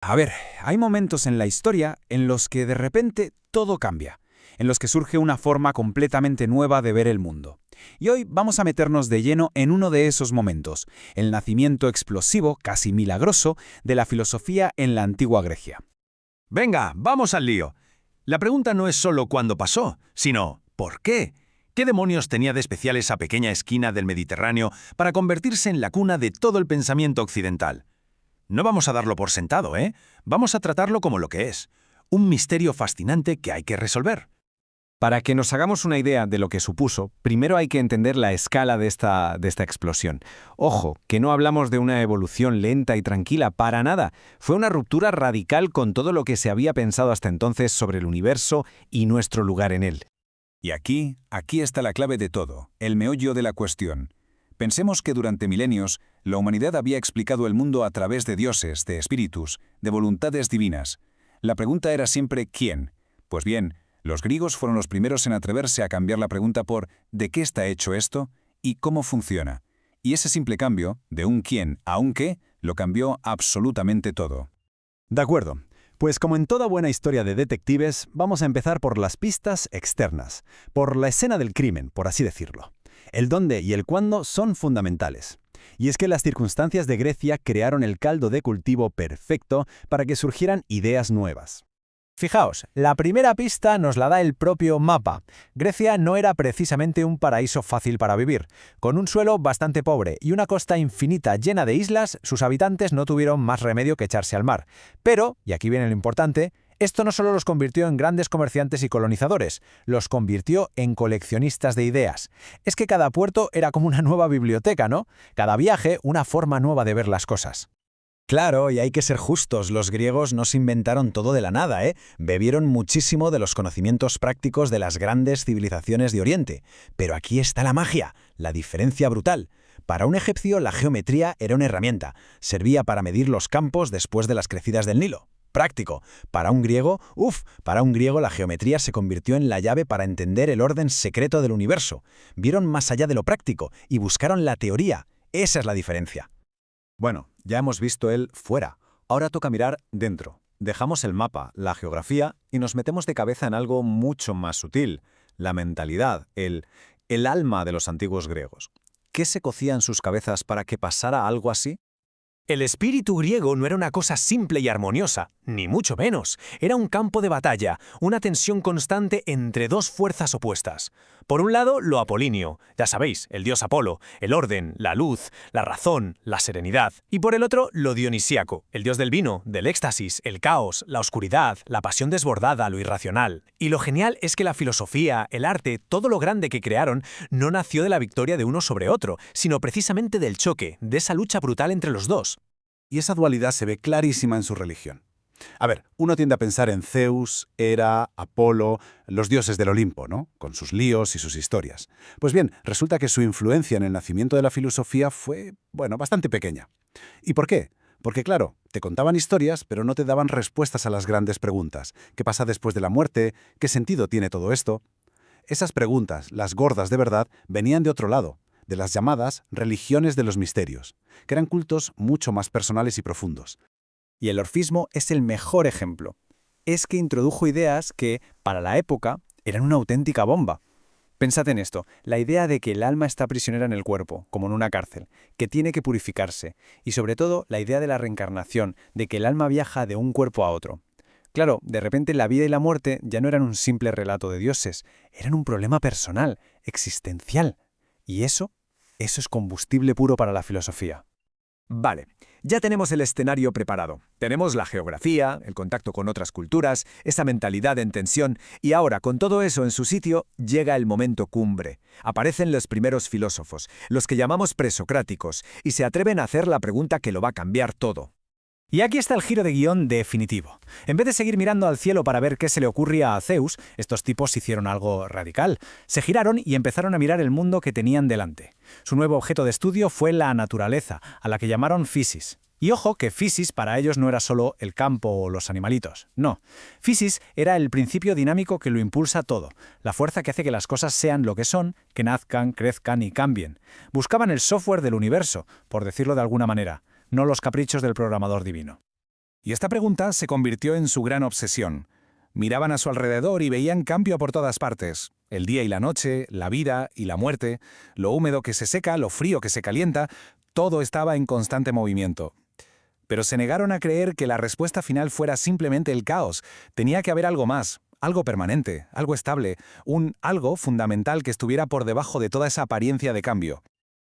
A ver, hay momentos en la historia en los que de repente todo cambia, en los que surge una forma completamente nueva de ver el mundo. Y hoy vamos a meternos de lleno en uno de esos momentos, el nacimiento explosivo, casi milagroso, de la filosofía en la antigua Grecia. Venga, vamos al lío. La pregunta no es solo cuándo pasó, sino ¿por qué? ¿Qué demonios tenía de especial esa pequeña esquina del Mediterráneo para convertirse en la cuna de todo el pensamiento occidental? No vamos a darlo por sentado, ¿eh? Vamos a tratarlo como lo que es, un misterio fascinante que hay que resolver. Para que nos hagamos una idea de lo que supuso, primero hay que entender la escala de esta explosión. Ojo, que no hablamos de una evolución lenta y tranquila, para nada. Fue una ruptura radical con todo lo que se había pensado hasta entonces sobre el universo y nuestro lugar en él. Y aquí está la clave de todo, el meollo de la cuestión. Pensemos que durante milenios, la humanidad había explicado el mundo a través de dioses, de espíritus, de voluntades divinas. La pregunta era siempre ¿quién? Pues bien, los griegos fueron los primeros en atreverse a cambiar la pregunta por ¿de qué está hecho esto? ¿Y cómo funciona? Y ese simple cambio, de un quién a un qué, lo cambió absolutamente todo. De acuerdo. Pues como en toda buena historia de detectives, vamos a empezar por las pistas externas, por la escena del crimen, por así decirlo. El dónde y el cuándo son fundamentales. Y es que las circunstancias de Grecia crearon el caldo de cultivo perfecto para que surgieran ideas nuevas. Fijaos, la primera pista nos la da el propio mapa. Grecia no era precisamente un paraíso fácil para vivir. Con un suelo bastante pobre y una costa infinita llena de islas, sus habitantes no tuvieron más remedio que echarse al mar. Pero, y aquí viene lo importante, esto no solo los convirtió en grandes comerciantes y colonizadores, los convirtió en coleccionistas de ideas. Es que cada puerto era como una nueva biblioteca, ¿no? Cada viaje, una forma nueva de ver las cosas. Claro, y hay que ser justos, los griegos no se inventaron todo de la nada, ¿eh? Bebieron muchísimo de los conocimientos prácticos de las grandes civilizaciones de Oriente. Pero aquí está la magia, la diferencia brutal. Para un egipcio la geometría era una herramienta, servía para medir los campos después de las crecidas del Nilo. Práctico. Para un griego la geometría se convirtió en la llave para entender el orden secreto del universo. Vieron más allá de lo práctico y buscaron la teoría. Esa es la diferencia. Bueno, ya hemos visto el fuera. Ahora toca mirar dentro. Dejamos el mapa, la geografía y nos metemos de cabeza en algo mucho más sutil. La mentalidad, el alma de los antiguos griegos. ¿Qué se cocía en sus cabezas para que pasara algo así? El espíritu griego no era una cosa simple y armoniosa, ni mucho menos. Era un campo de batalla, una tensión constante entre dos fuerzas opuestas. Por un lado, lo apolíneo, ya sabéis, el dios Apolo, el orden, la luz, la razón, la serenidad. Y por el otro, lo dionisíaco, el dios del vino, del éxtasis, el caos, la oscuridad, la pasión desbordada, lo irracional. Y lo genial es que la filosofía, el arte, todo lo grande que crearon, no nació de la victoria de uno sobre otro, sino precisamente del choque, de esa lucha brutal entre los dos. Y esa dualidad se ve clarísima en su religión. A ver, uno tiende a pensar en Zeus, Hera, Apolo, los dioses del Olimpo, ¿no? Con sus líos y sus historias. Pues bien, resulta que su influencia en el nacimiento de la filosofía fue, bastante pequeña. ¿Y por qué? Porque claro, te contaban historias, pero no te daban respuestas a las grandes preguntas. ¿Qué pasa después de la muerte? ¿Qué sentido tiene todo esto? Esas preguntas, las gordas de verdad, venían de otro lado, de las llamadas religiones de los misterios, que eran cultos mucho más personales y profundos. Y el orfismo es el mejor ejemplo. Es que introdujo ideas que, para la época, eran una auténtica bomba. Pensad en esto, la idea de que el alma está prisionera en el cuerpo, como en una cárcel, que tiene que purificarse, y sobre todo la idea de la reencarnación, de que el alma viaja de un cuerpo a otro. Claro, de repente la vida y la muerte ya no eran un simple relato de dioses, eran un problema personal, existencial. Y eso es combustible puro para la filosofía. Vale, ya tenemos el escenario preparado. Tenemos la geografía, el contacto con otras culturas, esa mentalidad en tensión, y ahora, con todo eso en su sitio, llega el momento cumbre. Aparecen los primeros filósofos, los que llamamos presocráticos, y se atreven a hacer la pregunta que lo va a cambiar todo. Y aquí está el giro de guión definitivo. En vez de seguir mirando al cielo para ver qué se le ocurría a Zeus, estos tipos hicieron algo radical. Se giraron y empezaron a mirar el mundo que tenían delante. Su nuevo objeto de estudio fue la naturaleza, a la que llamaron Physis. Y ojo que Physis para ellos no era solo el campo o los animalitos, no. Physis era el principio dinámico que lo impulsa todo, la fuerza que hace que las cosas sean lo que son, que nazcan, crezcan y cambien. Buscaban el software del universo, por decirlo de alguna manera, no los caprichos del programador divino. Y esta pregunta se convirtió en su gran obsesión. Miraban a su alrededor y veían cambio por todas partes. El día y la noche, la vida y la muerte, lo húmedo que se seca, lo frío que se calienta, todo estaba en constante movimiento. Pero se negaron a creer que la respuesta final fuera simplemente el caos. Tenía que haber algo más, algo permanente, algo estable, un algo fundamental que estuviera por debajo de toda esa apariencia de cambio.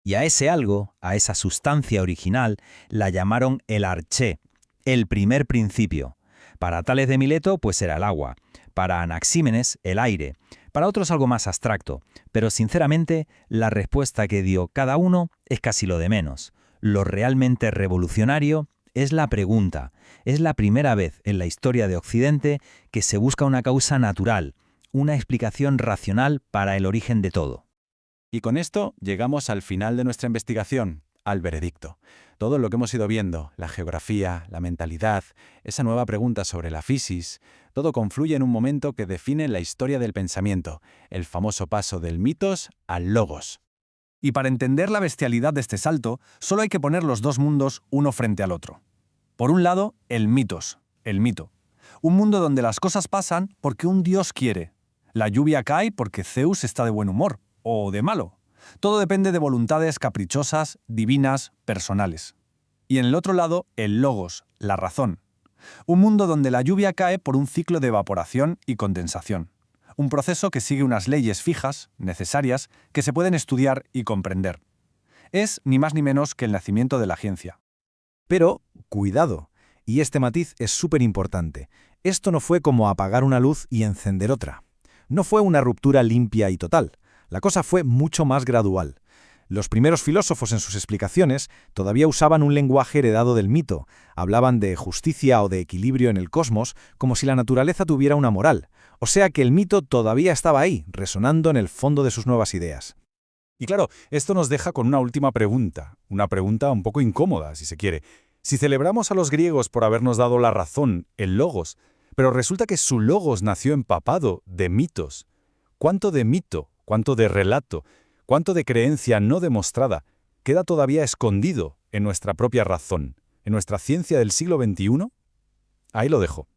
Y a ese algo, a esa sustancia original, la llamaron el arché, el primer principio. Para Tales de Mileto, pues era el agua. Para Anaxímenes, el aire. Para otros algo más abstracto. Pero sinceramente, la respuesta que dio cada uno es casi lo de menos. Lo realmente revolucionario es la pregunta. Es la primera vez en la historia de Occidente que se busca una causa natural, una explicación racional para el origen de todo. Y con esto llegamos al final de nuestra investigación, al veredicto. Todo lo que hemos ido viendo, la geografía, la mentalidad, esa nueva pregunta sobre la fisis, todo confluye en un momento que define la historia del pensamiento, el famoso paso del mitos al logos. Y para entender la bestialidad de este salto, solo hay que poner los dos mundos uno frente al otro. Por un lado, el mitos, el mito. Un mundo donde las cosas pasan porque un dios quiere. La lluvia cae porque Zeus está de buen humor, o de malo. Todo depende de voluntades caprichosas, divinas, personales. Y en el otro lado, el logos, la razón. Un mundo donde la lluvia cae por un ciclo de evaporación y condensación. Un proceso que sigue unas leyes fijas, necesarias, que se pueden estudiar y comprender. Es ni más ni menos que el nacimiento de la ciencia. Pero, cuidado, y este matiz es súper importante. Esto no fue como apagar una luz y encender otra. No fue una ruptura limpia y total. La cosa fue mucho más gradual. Los primeros filósofos en sus explicaciones todavía usaban un lenguaje heredado del mito, hablaban de justicia o de equilibrio en el cosmos como si la naturaleza tuviera una moral, o sea que el mito todavía estaba ahí, resonando en el fondo de sus nuevas ideas. Y claro, esto nos deja con una última pregunta, una pregunta un poco incómoda, si se quiere. Si celebramos a los griegos por habernos dado la razón, el logos, pero resulta que su logos nació empapado de mitos, ¿cuánto de mito, cuánto de relato, cuánto de creencia no demostrada queda todavía escondido en nuestra propia razón, en nuestra ciencia del siglo XXI? Ahí lo dejo.